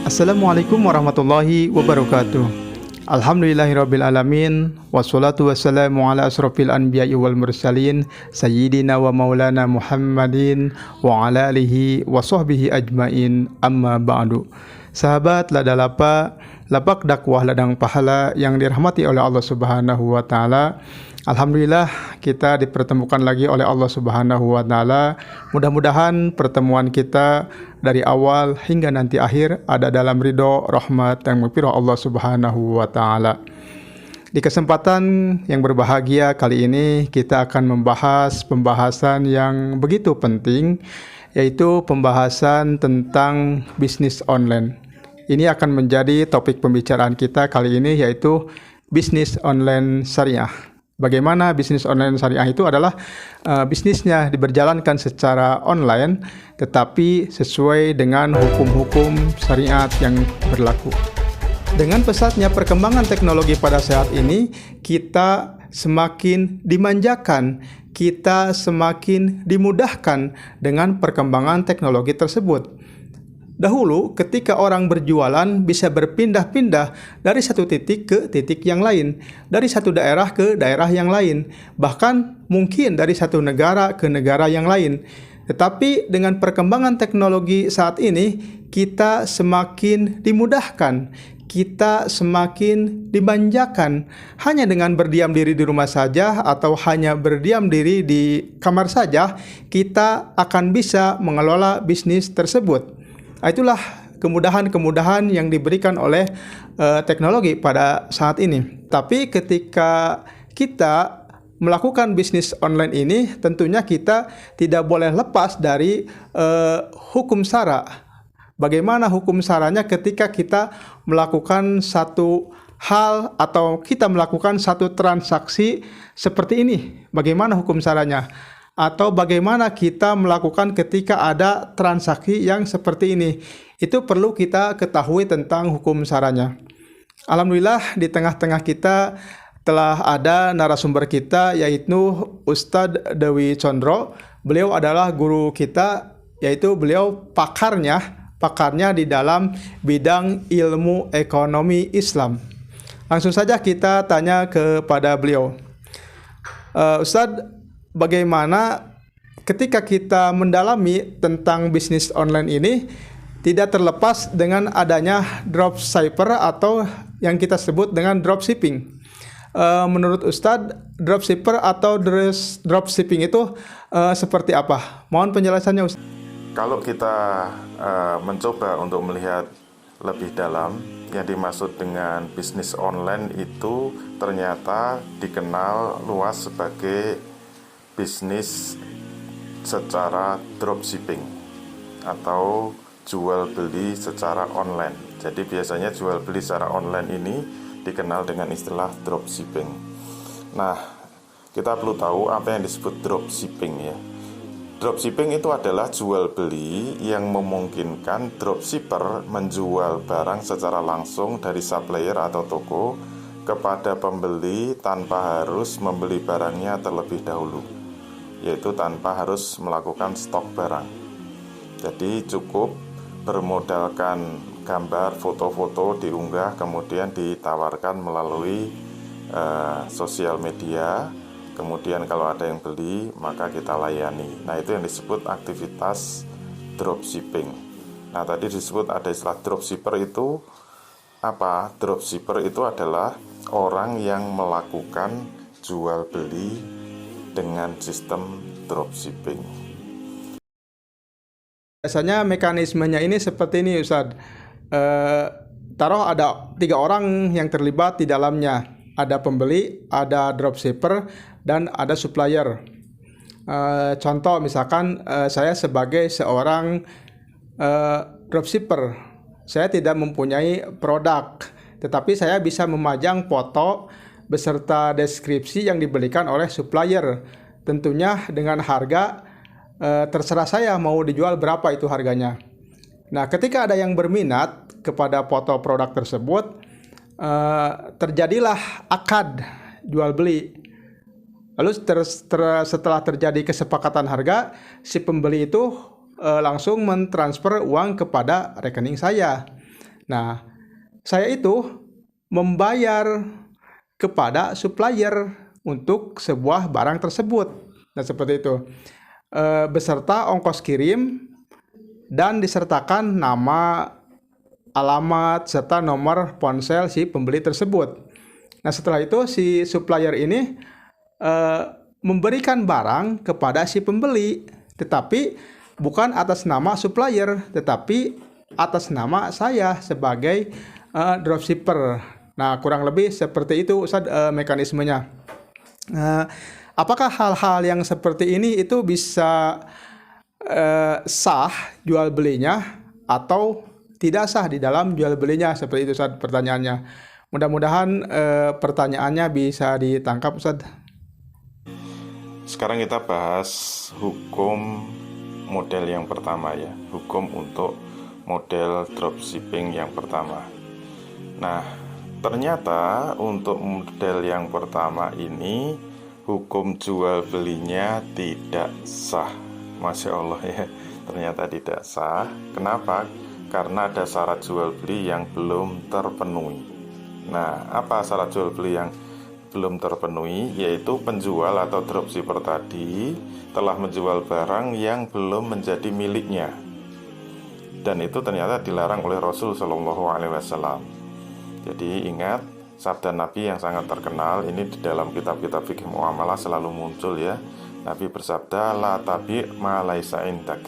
Assalamualaikum warahmatullahi wabarakatuh. Alhamdulillahirabbil alamin wassalatu wassalamu ala asrofil anbiya'i wal mursalin sayyidina wa maulana Muhammadin wa ala alihi wa sahbihi ajmain amma ba'du. Sahabat Ladalapa, lapak dakwah ladang pahala yang dirahmati oleh Allah Subhanahu wa taala. Alhamdulillah kita dipertemukan lagi oleh Allah Subhanahu wa taala. Mudah-mudahan pertemuan kita dari awal hingga nanti akhir ada dalam ridho, rahmat dan maghfirah Allah Subhanahu wa taala. Di kesempatan yang berbahagia kali ini kita akan membahas pembahasan yang begitu penting, yaitu pembahasan tentang bisnis online. Ini akan menjadi topik pembicaraan kita kali ini, yaitu bisnis online syariah. Bagaimana bisnis online syariah itu adalah bisnisnya diberjalankan secara online tetapi sesuai dengan hukum-hukum syariat yang berlaku. Dengan pesatnya perkembangan teknologi pada saat ini, kita semakin dimanjakan, kita semakin dimudahkan dengan perkembangan teknologi tersebut. Dahulu ketika orang berjualan bisa berpindah-pindah dari satu titik ke titik yang lain, dari satu daerah ke daerah yang lain, bahkan mungkin dari satu negara ke negara yang lain. Tetapi dengan perkembangan teknologi saat ini, kita semakin dimudahkan, kita semakin dimanjakan. Hanya dengan berdiam diri di rumah saja atau hanya berdiam diri di kamar saja, kita akan bisa mengelola bisnis tersebut. Itulah kemudahan-kemudahan yang diberikan oleh teknologi pada saat ini. Tapi ketika kita melakukan bisnis online ini, tentunya kita tidak boleh lepas dari hukum syara. Bagaimana hukum syaranya ketika kita melakukan satu hal atau kita melakukan satu transaksi seperti ini? Bagaimana hukum syaranya? Atau bagaimana kita melakukan ketika ada transaksi yang seperti ini. Itu perlu kita ketahui tentang hukum syaranya. Alhamdulillah di tengah-tengah kita telah ada narasumber kita, yaitu Ustadz Dewi Condro. Beliau adalah guru kita, yaitu beliau pakarnya di dalam bidang ilmu ekonomi Islam. Langsung saja kita tanya kepada beliau. Ustadz, bagaimana ketika kita mendalami tentang bisnis online ini, tidak terlepas dengan adanya dropshipper atau yang kita sebut dengan dropshipping. Menurut Ustadz, dropshipper atau dropshipping itu seperti apa? Mohon penjelasannya, Ustadz. Kalau kita mencoba untuk melihat lebih dalam, yang dimaksud dengan bisnis online itu ternyata dikenal luas sebagai bisnis secara dropshipping atau jual beli secara online. Jadi biasanya jual beli secara online ini dikenal dengan istilah dropshipping. Nah, kita perlu tahu apa yang disebut dropshipping ya. Dropshipping itu adalah jual beli yang memungkinkan dropshipper menjual barang secara langsung dari supplier atau toko kepada pembeli tanpa harus membeli barangnya terlebih dahulu, yaitu tanpa harus melakukan stok barang. Jadi cukup bermodalkan gambar, foto-foto diunggah, kemudian ditawarkan melalui sosial media. Kemudian kalau ada yang beli, maka kita layani. Nah, itu yang disebut aktivitas dropshipping. Nah, tadi disebut ada istilah dropshipper itu apa? Dropshipper itu adalah orang yang melakukan jual beli dengan sistem dropshipping. Biasanya mekanismenya ini seperti ini, Ustadz. Taruh ada 3 orang yang terlibat di dalamnya. Ada pembeli, ada dropshipper, dan ada supplier. Contoh misalkan saya sebagai seorang dropshipper, saya tidak mempunyai produk, tetapi saya bisa memajang foto beserta deskripsi yang diberikan oleh supplier. Tentunya dengan harga terserah saya mau dijual berapa itu harganya. Nah, ketika ada yang berminat kepada foto produk tersebut, terjadilah akad jual beli. Lalu setelah terjadi kesepakatan harga, si pembeli itu langsung mentransfer uang kepada rekening saya. Nah, saya itu membayar kepada supplier untuk sebuah barang tersebut. Nah, seperti itu. Beserta ongkos kirim dan disertakan nama, alamat, serta nomor ponsel si pembeli tersebut. Nah, setelah itu si supplier ini memberikan barang kepada si pembeli, tetapi bukan atas nama supplier, tetapi atas nama saya sebagai dropshipper. Nah, kurang lebih seperti itu Ustadz mekanismenya. Apakah hal-hal yang seperti ini itu bisa sah jual belinya atau tidak sah di dalam jual belinya? Seperti itu Ustadz pertanyaannya. Mudah-mudahan pertanyaannya bisa ditangkap Ustadz. Sekarang kita bahas hukum model yang pertama ya, hukum untuk model dropshipping yang pertama. Nah, ternyata untuk model yang pertama ini hukum jual belinya tidak sah. Masya Allah ya, ternyata tidak sah. Kenapa? Karena ada syarat jual beli yang belum terpenuhi. Nah, apa syarat jual beli yang belum terpenuhi? Yaitu penjual atau dropshipper tadi telah menjual barang yang belum menjadi miliknya. Dan itu ternyata dilarang oleh Rasul Shallallahu Alaihi Wasallam. Jadi ingat sabda Nabi yang sangat terkenal ini di dalam kitab-kitab fikih muamalah selalu muncul ya. Nabi bersabda, la tabi ma laisa indak.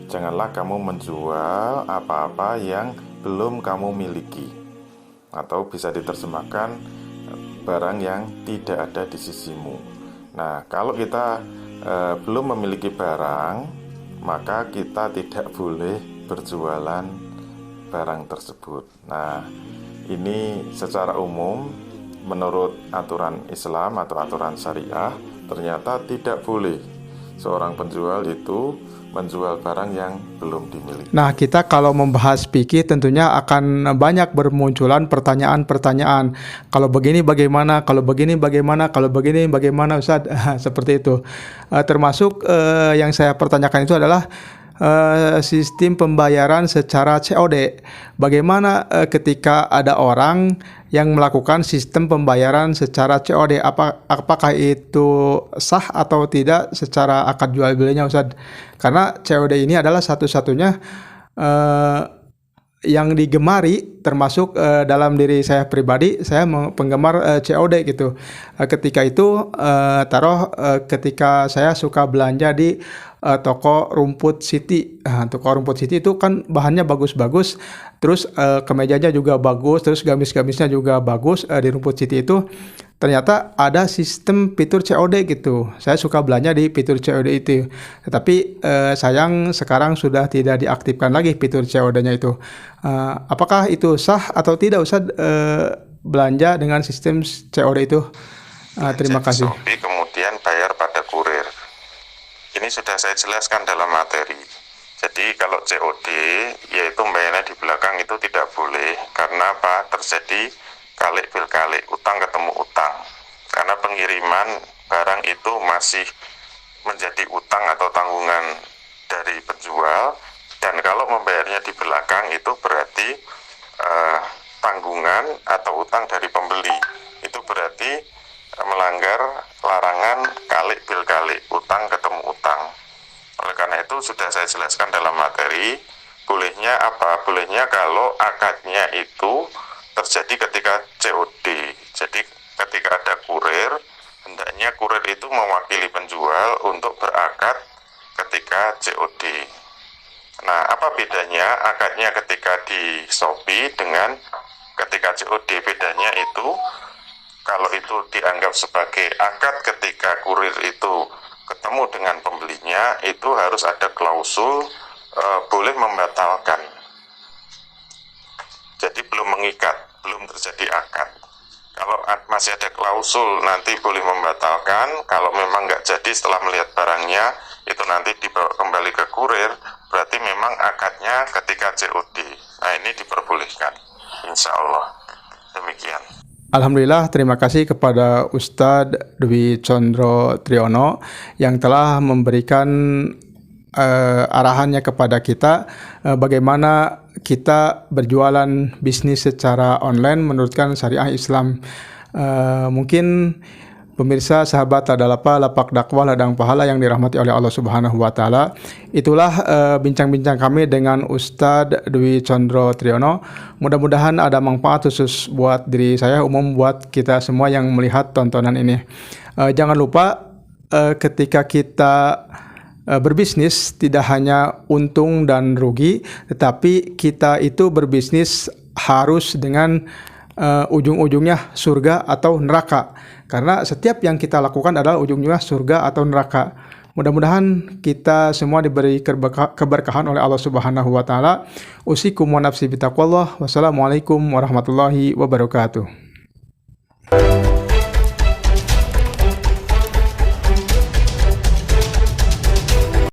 Janganlah kamu menjual apa-apa yang belum kamu miliki. Atau bisa diterjemahkan barang yang tidak ada di sisimu. Nah, kalau kita belum memiliki barang, maka kita tidak boleh berjualan barang tersebut. Nah, ini secara umum menurut aturan Islam atau aturan syariah ternyata tidak boleh seorang penjual itu menjual barang yang belum dimiliki. Nah, kita kalau membahas fikih tentunya akan banyak bermunculan pertanyaan-pertanyaan. Kalau begini bagaimana? Kalau begini bagaimana? Kalau begini bagaimana Ustaz? Seperti itu. Termasuk yang saya pertanyakan itu adalah sistem pembayaran secara COD. Bagaimana ketika ada orang yang melakukan sistem pembayaran secara COD? Apakah itu sah atau tidak secara akad jual belinya Ustaz? Karena COD ini adalah satu-satunya yang digemari, termasuk dalam diri saya pribadi, saya penggemar COD gitu. Ketika itu ketika saya suka belanja di toko Rumput City. Toko Rumput City itu kan bahannya bagus-bagus, terus kemejanya juga bagus, terus gamis-gamisnya juga bagus. Di Rumput City itu ternyata ada sistem fitur COD gitu. Saya suka belanja di fitur COD itu. Tetapi sayang sekarang sudah tidak diaktifkan lagi fitur COD-nya itu. Apakah itu sah atau tidak Ustaz belanja dengan sistem COD itu? Terima kasih. Shopee kemudian bayar pada kurir. Ini sudah saya jelaskan dalam materi. Jadi kalau COD yaitu bayarnya di belakang itu tidak boleh. Karena apa? Terjadi kalik bil kalik, utang ketemu utang. Karena pengiriman barang itu masih menjadi utang atau tanggungan dari penjual. Dan kalau membayarnya di belakang itu berarti tanggungan atau utang dari pembeli. Itu berarti melanggar larangan kalik bil kalik, utang ketemu utang. Oleh karena itu sudah saya jelaskan dalam materi, bolehnya apa? Bolehnya kalau akadnya itu terjadi ketika COD. Jadi ketika ada kurir, hendaknya kurir itu mewakili penjual untuk berakad ketika COD. Nah, apa bedanya akadnya ketika di Shopee dengan ketika COD? Bedanya itu kalau itu dianggap sebagai akad ketika kurir itu ketemu dengan pembelinya, itu harus ada klausul boleh membatalkan. Jadi belum mengikat, belum terjadi akad. Kalau masih ada klausul nanti boleh membatalkan. Kalau memang nggak jadi setelah melihat barangnya itu nanti dibawa kembali ke kurir, berarti memang akadnya ketika COD. Nah, ini diperbolehkan, insya Allah. Demikian. Alhamdulillah, terima kasih kepada Ustadz Dwi Condro Triono yang telah memberikan arahannya kepada kita bagaimana kita berjualan bisnis secara online menurutkan syariah Islam. Mungkin pemirsa, sahabat Tadalapa, lapak dakwah ladang pahala yang dirahmati oleh Allah Subhanahu wa taala. Itulah bincang-bincang kami dengan Ustadz Dwi Condro Triyono. Mudah-mudahan ada manfaat khusus buat diri saya, umum buat kita semua yang melihat tontonan ini. Jangan lupa ketika kita berbisnis tidak hanya untung dan rugi, tetapi kita itu berbisnis harus dengan ujung-ujungnya surga atau neraka. Karena setiap yang kita lakukan adalah ujung-ujungnya surga atau neraka. Mudah-mudahan kita semua diberi keberkahan oleh Allah Subhanahu wa taala. Usikum wa nafsi bitaqwallah. Wassalamualaikum warahmatullahi wabarakatuh.